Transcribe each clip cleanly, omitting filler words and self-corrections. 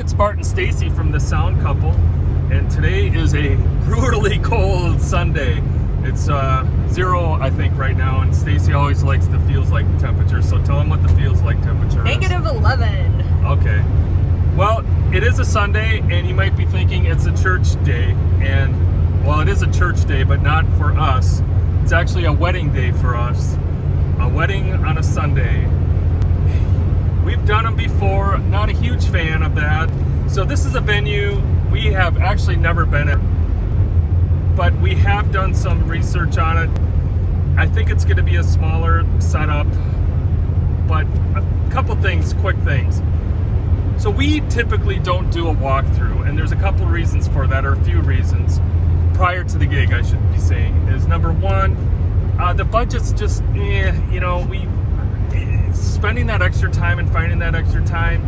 it's Bart and Stacy from the Sound Couple, and today is a brutally cold Sunday. It's 0, I think, right now, and Stacy always likes the feels like temperature, so tell them what the feels like temperature is. -11. Okay. Well, it is a Sunday, and you might be thinking it's a church day, and, well, it is a church day, but not for us. It's actually a wedding day for us. A wedding on a Sunday. We've done them before, not a huge fan of that. So this is a venue we have actually never been at, but we have done some research on it. I think it's going to be a smaller setup, but a couple things, quick things. So we typically don't do a walkthrough, and there's a couple reasons for that, or a few reasons. Prior to the gig, I should be saying, is number one, the budget's just, you know, spending that extra time and finding that extra time.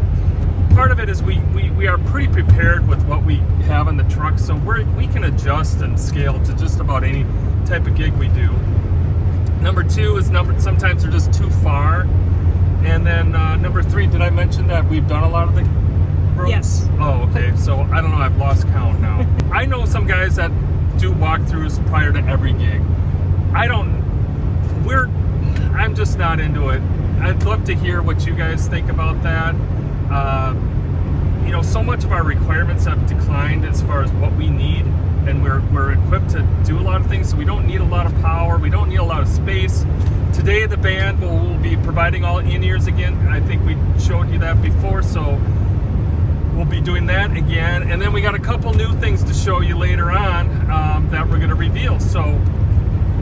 Part of it is we are pretty prepared with what we have in the truck, so we can adjust and scale to just about any type of gig we do. Number two is sometimes they're just too far. And then number three, did I mention that we've done a lot of the roads? Yes. Oh, okay. So I don't know, I've lost count now. I know some guys that do walkthroughs prior to every gig. I'm just not into it. I'd love to hear what you guys think about that. You know, so much of our requirements have declined as far as what we need, and we're equipped to do a lot of things, so we don't need a lot of power, we don't need a lot of space. Today the band will be providing all in-ears again. I think we showed you that before, so we'll be doing that again. And then we got a couple new things to show you later on that we're going to reveal. So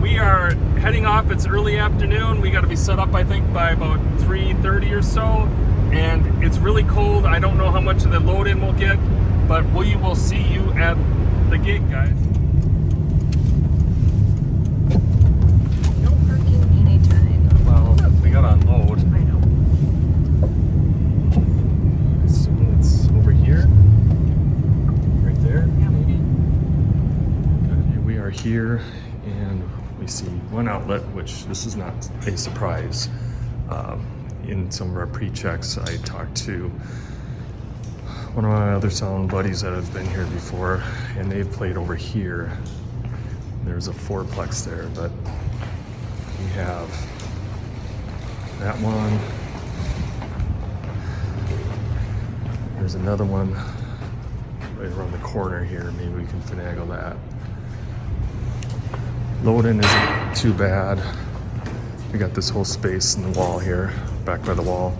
we are heading off. It's early afternoon. We got to be set up, I think, by about 3:30 or so. And it's really cold. I don't know how much of the load-in we'll get, but we will see you at the gig, guys. No parking anytime. Well, we got to unload. I know. I assume it's over here. Right there, Yeah. maybe. Okay, we are here, and we see one outlet, which this is not a surprise. In some of our pre-checks, I talked to one of my other sound buddies that have been here before, and they've played over here. There's a fourplex there, but we have that one. There's another one right around the corner here. Maybe we can finagle that. Load-in isn't too bad. We got this whole space in the wall here, back by the wall.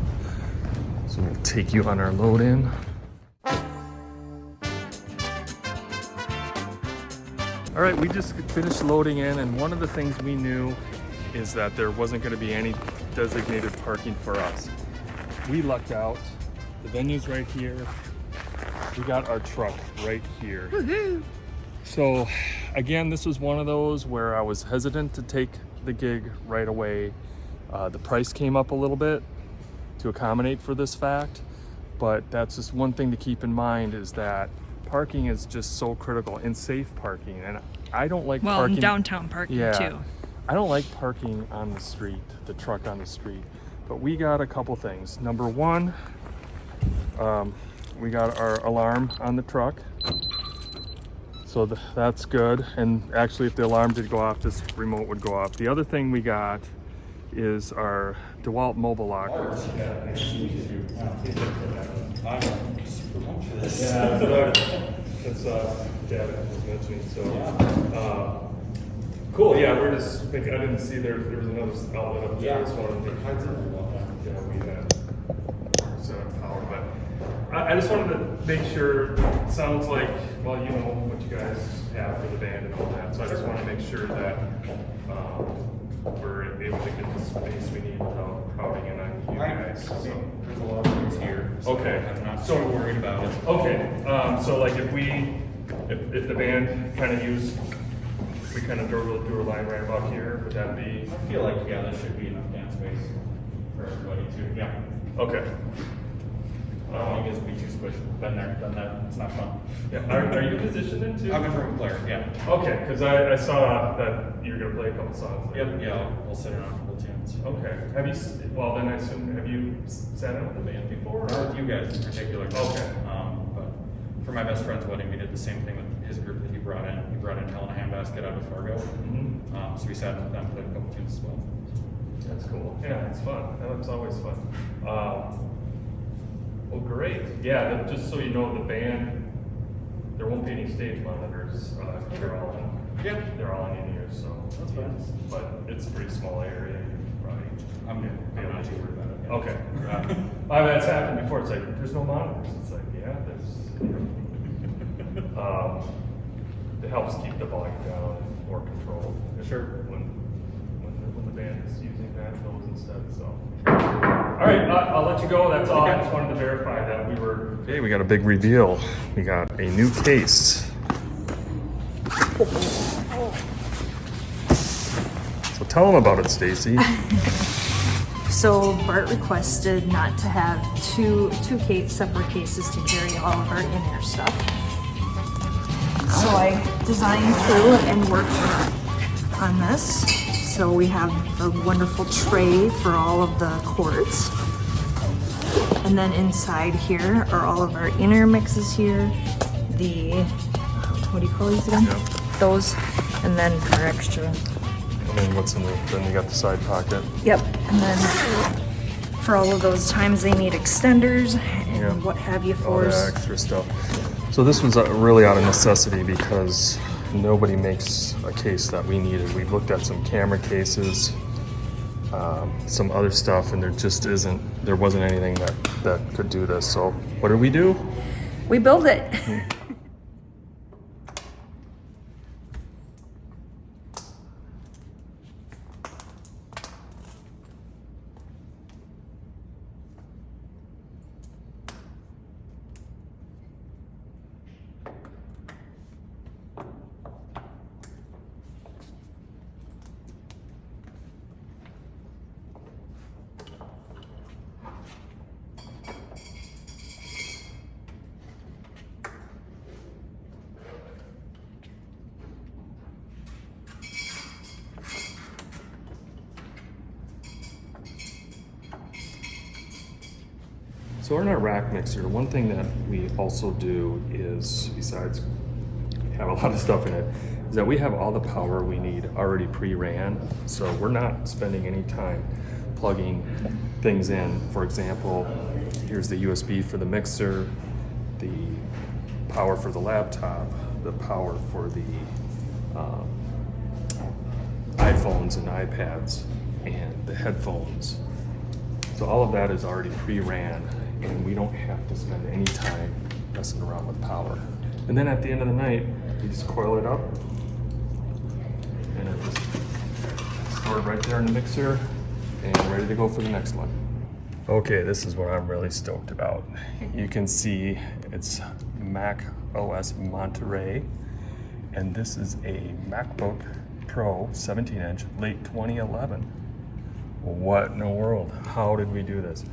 So we'll take you on our load-in. All right, we just finished loading in, and one of the things we knew is that there wasn't going to be any designated parking for us. We lucked out. The venue's right here. We got our truck right here. Woohoo! So again, this was one of those where I was hesitant to take the gig right away. The price came up a little bit to accommodate for this fact, but that's just one thing to keep in mind, is that parking is just so critical, and safe parking. And I don't like parking. Well, downtown parking too. I don't like parking on the street, the truck on the street. But we got a couple things. Number one, we got our alarm on the truck. So that's good. And actually, if the alarm did go off, this remote would go off. The other thing we got is our DeWalt mobile lock. I'm super pumped for this. Yeah, that's Gavin was mentioning. So cool. Yeah, we're just thinking. I didn't see there was another outlet up there. So yeah, we had power, but I just wanted to make sure. It sounds like, well, you know what you guys have for the band and all that. So I just want to make sure that we're able to get the space we need without crowding in on you guys. So there's a lot of things here. So okay. I'm not so worried about it. Okay. So like if the band kind of we kind of drew a line right about here, would that be? I feel like, yeah, there should be enough dance space for everybody too. Yeah. Okay. I don't think it's be too squishy. Been there, done that. It's not fun. Yeah. Are you positioned in too? I'm a drum player. Yeah. Okay, because I saw that you're gonna play a couple songs there. Yep. Yeah. We'll sit around a couple tunes. Okay. Have you? Well, then I assume, have you sat in with the band before? Not with you guys in particular. Okay. my best friend's wedding, we did the same thing with his group that he brought in. He brought in Hell in a Handbasket out of Fargo. So we sat in with them, played a couple tunes as well. That's cool. Yeah, it's fun. That's always fun. Well, great. Yeah, just so you know, the band, there won't be any stage monitors. They're all in in-ears, so That's fine. But it's a pretty small area. Probably. I'm not too worried about it. Okay. I mean, that's happened before. It's like there's no monitors. It's like there's. It helps keep the volume down and more controlled. Sure. When the band is using those instead. So. All right, I'll let you go. That's all. I just wanted to verify that we were. Okay, we got a big reveal. We got a new case. So tell them about it, Stacy. So Bart requested not to have two separate cases to carry all of our in-ear stuff. So I designed through and worked on this. So we have a wonderful tray for all of the cords. And then inside here are all of our in-ear mixes here. What do you call these again? Yep. Those. And then our extra. And then what's in then you got the side pocket. Yep, and then for all of those times they need extenders and what have you All for that us. extra stuff. So this was really out of necessity because nobody makes a case that we needed. We looked at some camera cases, some other stuff, and there wasn't anything that could do this. So what did we do? We build it. So in our rack mixer, one thing that we also do is, besides have a lot of stuff in it, is that we have all the power we need already pre-ran. So we're not spending any time plugging things in. For example, here's the USB for the mixer, the power for the laptop, the power for the iPhones and iPads, and the headphones. So all of that is already pre-ran, and we don't have to spend any time messing around with power. And then at the end of the night, you just coil it up, and it's just stored right there in the mixer, and ready to go for the next one. Okay, this is what I'm really stoked about. You can see it's MacOS Monterey, and this is a MacBook Pro 17-inch, late 2011. What in the world? How did we do this?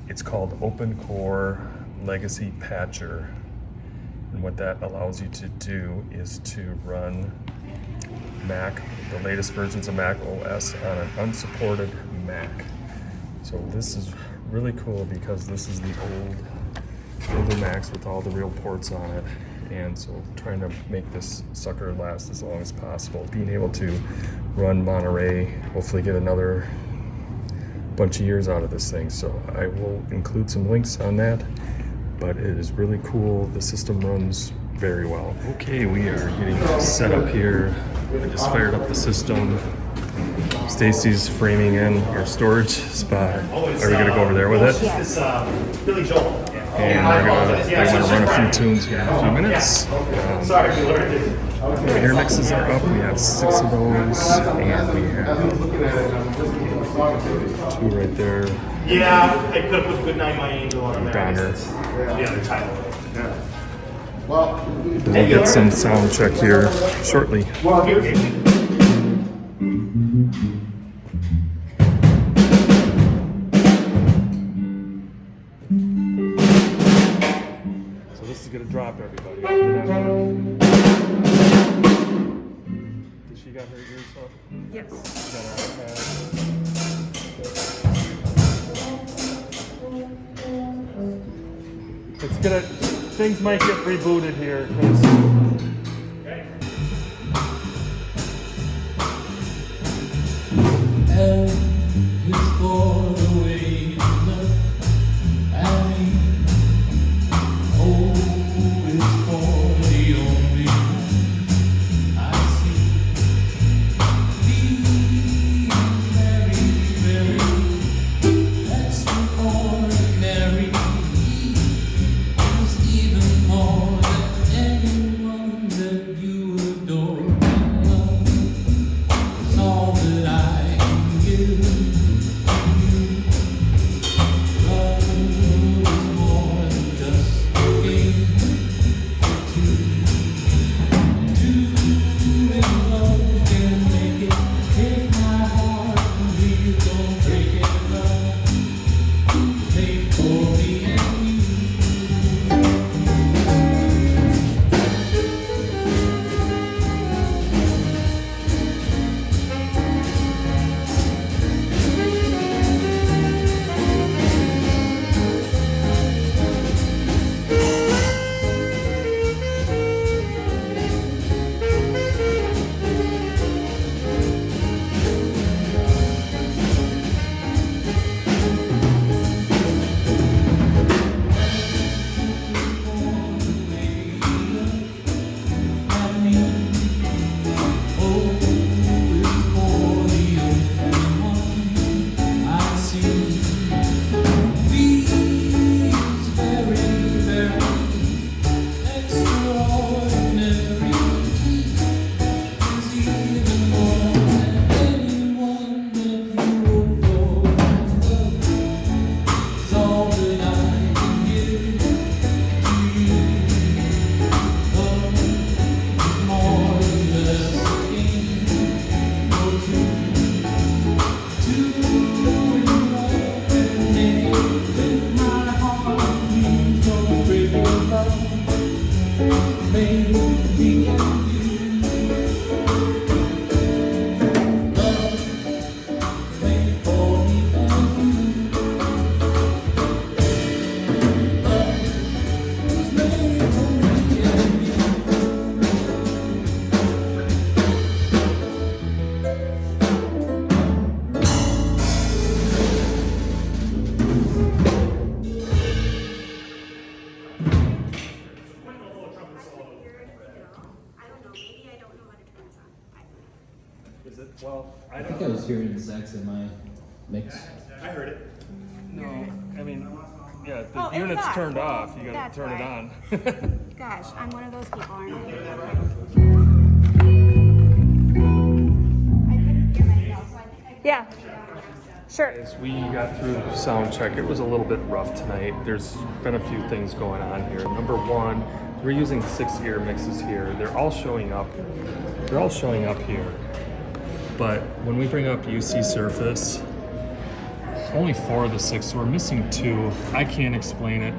It's called OpenCore Legacy Patcher. And what that allows you to do is to run the latest versions of Mac OS on an unsupported Mac. So this is really cool because this is the older Macs with all the real ports on it. And so trying to make this sucker last as long as possible. Being able to run Monterey, hopefully get another bunch of years out of this thing. So I will include some links on that, but it is really cool. The system runs very well. Okay, we are getting set up here. I just fired up the system. Stacy's framing in our storage spot. Are we gonna go over there with it? Yes. Billy Joel. And we're gonna run a few tunes here in a few minutes. Sorry if you learned it. The air mixes are up. We have 6 of those, and we have 2 right there. Yeah, I could have put Goodnight My Angel on there. Donner. The other title. Yeah. We'll get some sound check here shortly. Well, here. So this is gonna drop everybody off of that one. Did she got her ears up? Yes. She got her iPad. Let's get it. things might get rebooted here. 'Cause L is for the way you look at me. O is for the only one I see. V is very, very extraordinary. E is even more than anyone that you adore and love. It's all that I can give you. Love is more than just a game for two. Two in love can make it. Take my heart and please don't break it, love. Take for me and you. is it? Well, I I don't. think I was hearing Zach's in my mix. I heard it. No, I mean, yeah, the Oh, it was unit's off. turned off. You gotta That's turn it why. on. Gosh, I'm one of those people, aren't I? I couldn't hear myself, so I think I Yeah, sure. As we got through sound check, it was a little bit rough tonight. There's been a few things going on here. Number one, we're using 6 ear mixes here. They're all showing up. They're all showing up here. But when we bring up UC Surface, only 4 of the 6, so we're missing 2. I can't explain it.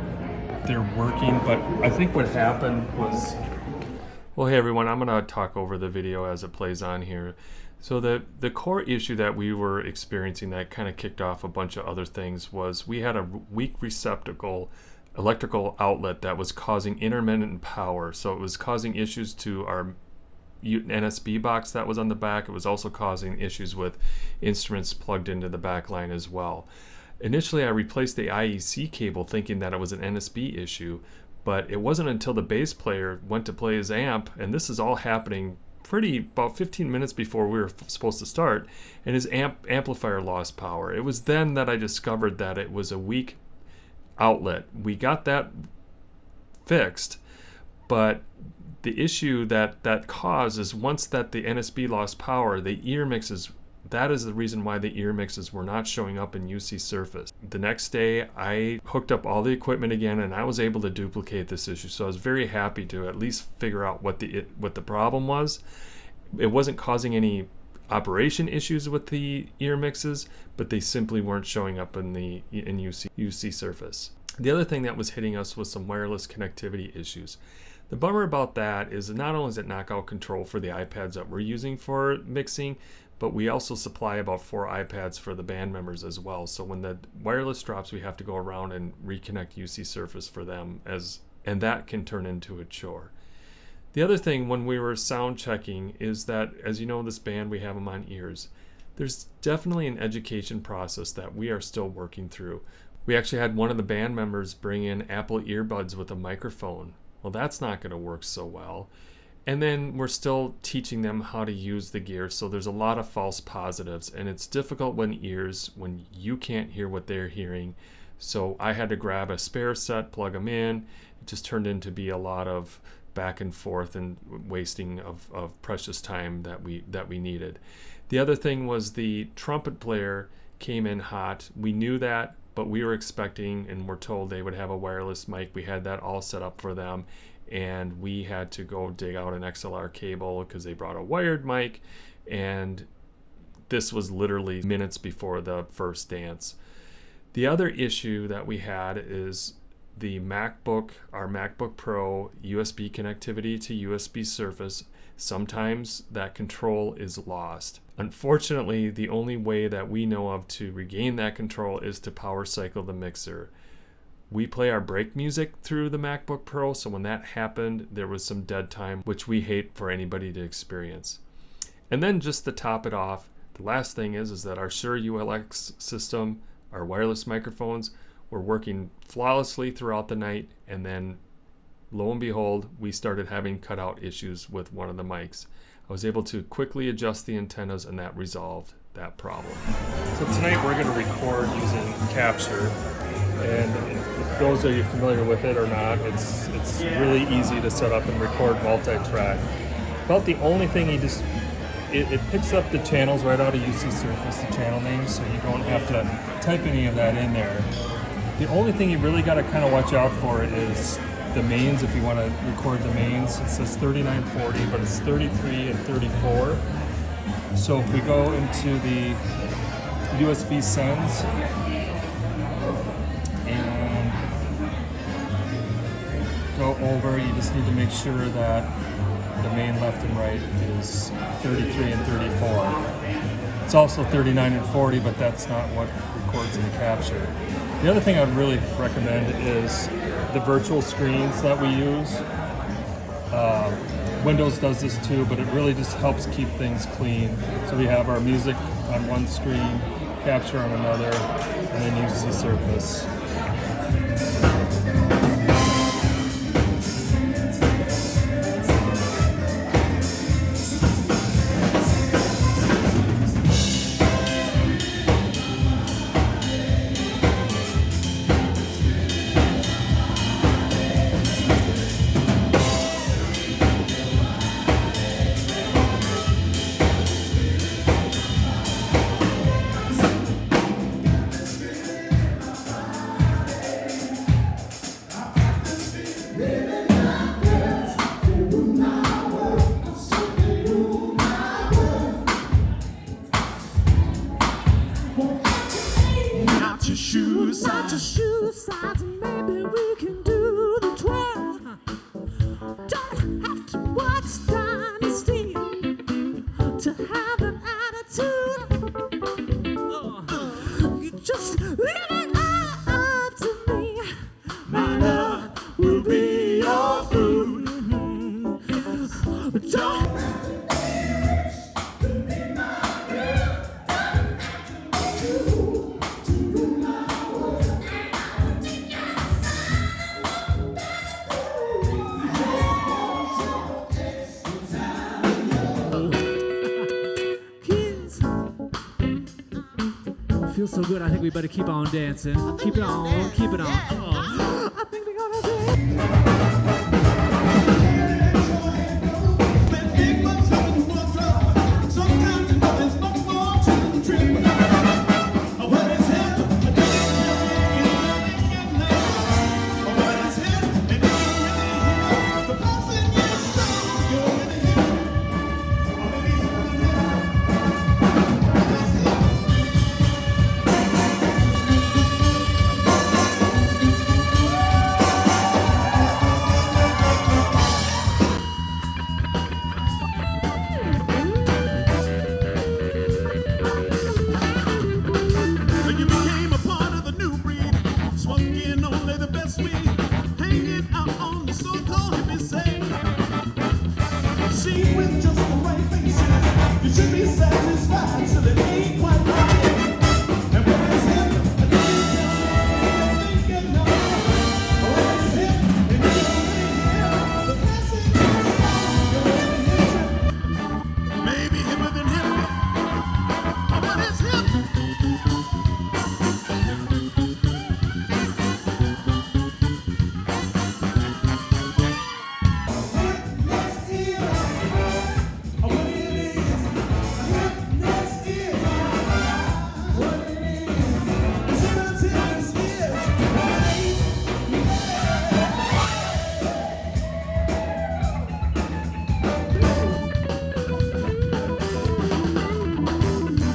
They're working, but I think what happened was... Well, hey everyone, I'm gonna talk over the video as it plays on here. So the core issue that we were experiencing that kind of kicked off a bunch of other things was we had a weak receptacle electrical outlet that was causing intermittent power. So it was causing issues to our NSB box that was on the back. It was also causing issues with instruments plugged into the back line as well. Initially, I replaced the IEC cable thinking that it was an NSB issue, but it wasn't until the bass player went to play his amp, and this is all happening about 15 minutes before we were supposed to start, and his amplifier lost power. It was then that I discovered that it was a weak outlet. We got that fixed, but the issue that caused is once that the NSB lost power, the ear mixes, that is the reason why the ear mixes were not showing up in UC Surface. The next day, I hooked up all the equipment again, and I was able to duplicate this issue. So I was very happy to at least figure out what the problem was. It wasn't causing any operation issues with the ear mixes, but they simply weren't showing up in UC Surface. The other thing that was hitting us was some wireless connectivity issues. The bummer about that is not only does it knock out control for the iPads that we're using for mixing, but we also supply about 4 iPads for the band members as well. So when the wireless drops, we have to go around and reconnect UC Surface for them as and that can turn into a chore. The other thing when we were sound checking is that, as you know, this band, we have them on ears. There's definitely an education process that we are still working through. We actually had one of the band members bring in Apple earbuds with a microphone. Well, that's not going to work so well. And then we're still teaching them how to use the gear, so there's a lot of false positives, and it's difficult when you can't hear what they're hearing. So I had to grab a spare set, plug them in. It just turned into be a lot of back and forth and wasting of precious time that we needed. The other thing was the trumpet player came in hot. We knew that, but we were expecting and were told they would have a wireless mic. We had that all set up for them, and we had to go dig out an XLR cable because they brought a wired mic, and this was literally minutes before the first dance. The other issue that we had is the our MacBook Pro USB connectivity to USB Surface. Sometimes that control is lost. Unfortunately, the only way that we know of to regain that control is to power cycle the mixer. We play our break music through the MacBook Pro, so when that happened, there was some dead time, which we hate for anybody to experience. And then just to top it off, the last thing is that our Shure ULX system, our wireless microphones, were working flawlessly throughout the night, and then lo and behold, we started having cutout issues with one of the mics. I was able to quickly adjust the antennas, and that resolved that problem. So tonight we're going to record using Capture, and if those of you familiar with it or not, it's really easy to set up and record multi-track. About the only thing it picks up the channels right out of UC Surface, the channel names, so you don't have to type any of that in there. The only thing you really got to kind of watch out for is the mains. If you want to record the mains, it says 3940, but it's 33 and 34. So if we go into the USB sends and go over, you just need to make sure that the main left and right is 33 and 34. It's also 39 and 40, but that's not what records in the Capture. The other thing I'd really recommend is the virtual screens that we use. Windows does this too, but it really just helps keep things clean. So we have our music on one screen, Capture on another, and then UC Surface. Feels so good, I think we better keep on dancing. Keep it on, keep it on. Oh. I think we're gonna dance. should be satisfied till it ain't quite right. And when it's hip, and then you think you know. When it's hip, and you really hear the passing you're maybe hipper than hip. But when it's hip.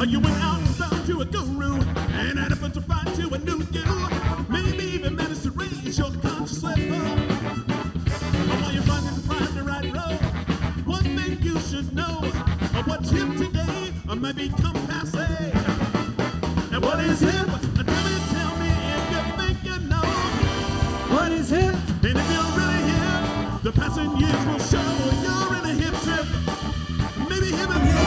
You went out and found you a guru and had a fun to find you a new you. Maybe even managed to raise your conscious level. While you're running to find the right road, one thing you should know: what's hip today might become passe. And what is hip? Tell me if you think you know. What is hip? And if you're really hip, the passing years will show you're in a hip trip. Maybe hip and hip.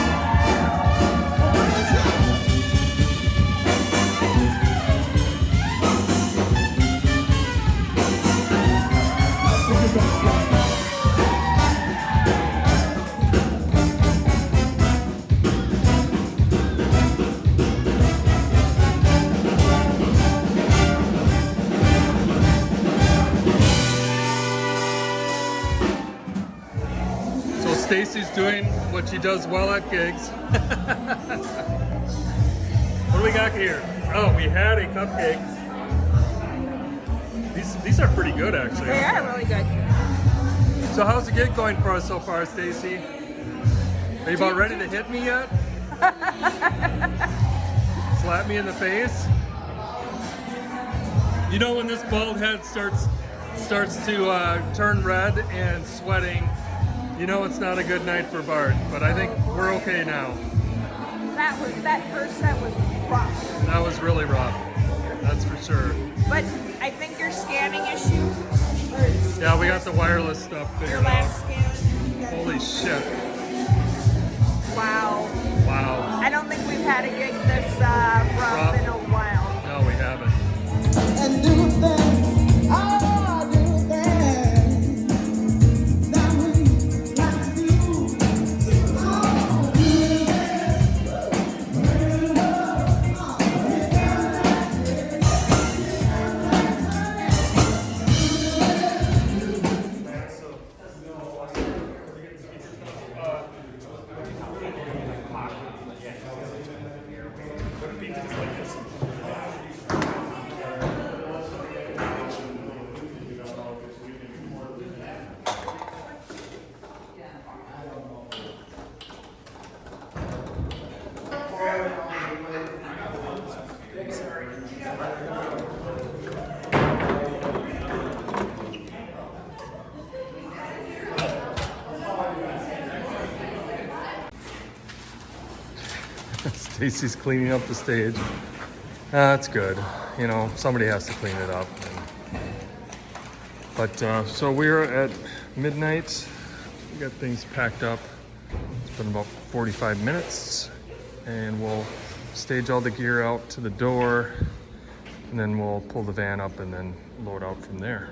Stacy's doing what she does well at gigs. What do we got here? Oh, we had a cupcake. These are pretty good, actually. They are really good. So how's the gig going for us so far, Stacy? Are you about ready to hit me yet? Slap me in the face? You know when this bald head starts to turn red and sweating, you know it's not a good night for Bart, but I think we're okay now. That first set was rough. That was really rough, that's for sure. But I think your scanning issue. Yeah, we got the wireless stuff Your figured out. last scan. Holy shit. Wow. Wow. I don't think we've had a gig this rough in a while. No, we haven't. And do things, oh, do things that we like to do. Stacy's cleaning up the stage. That's good. You know, somebody has to clean it up. But so we're at midnight. We got things packed up. It's been about 45 minutes, and we'll stage all the gear out to the door, and then we'll pull the van up and then load out from there.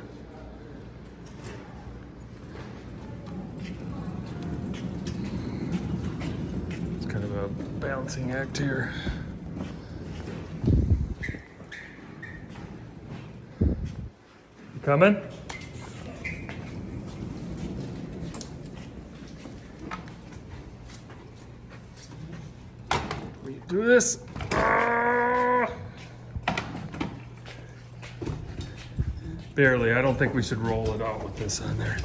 It's kind of a balancing act here. You coming? We do this. Barely. I don't think we should roll it out with this on there.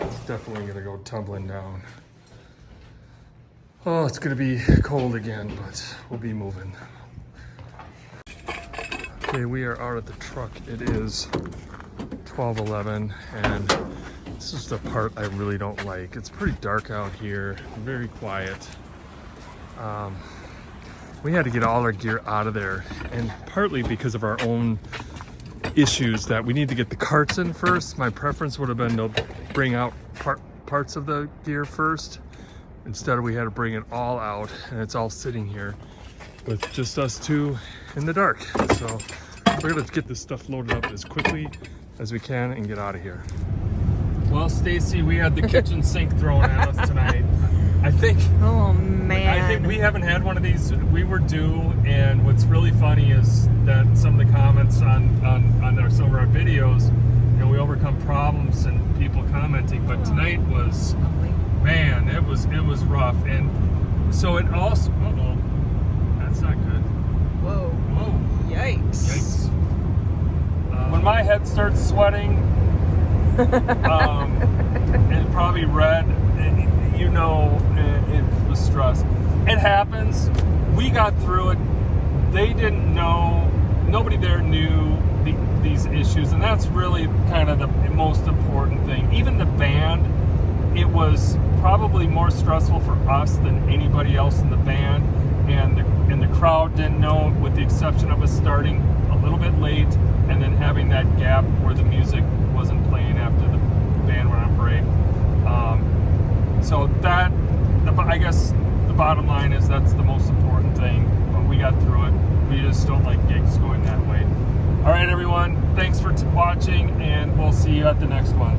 It's definitely gonna go tumbling down. Oh, it's gonna be cold again, but we'll be moving. Okay, we are out at the truck. It is 12:11, and this is the part I really don't like. It's pretty dark out here, very quiet. We had to get all our gear out of there, and partly because of our own issues that we need to get the carts in first. My preference would have been to bring out parts of the gear first, Instead, we had to bring it all out, and it's all sitting here with just us two in the dark. So we're gonna get this stuff loaded up as quickly as we can and get out of here. Well, Stacy, we had the kitchen sink thrown at us tonight. I think we haven't had one of these. We were due, and what's really funny is that some of the comments on some of our videos, you know, we overcome problems and people commenting, but tonight was, man, it was rough. And so it also, that's not good. Whoa. Whoa. Yikes. When my head starts sweating, and probably red, you know, it was stress. It happens. We got through it. They didn't know. Nobody there knew these issues, and that's really kind of the most important thing. Even the band, it was probably more stressful for us than anybody else in the band, and the crowd didn't know, with the exception of us starting a little bit late and then having that gap where the music wasn't playing after the band went on break. So that, I guess the bottom line is that's the most important thing, but we got through it. We just don't like gigs going that way. All right, everyone, thanks for watching, and we'll see you at the next one.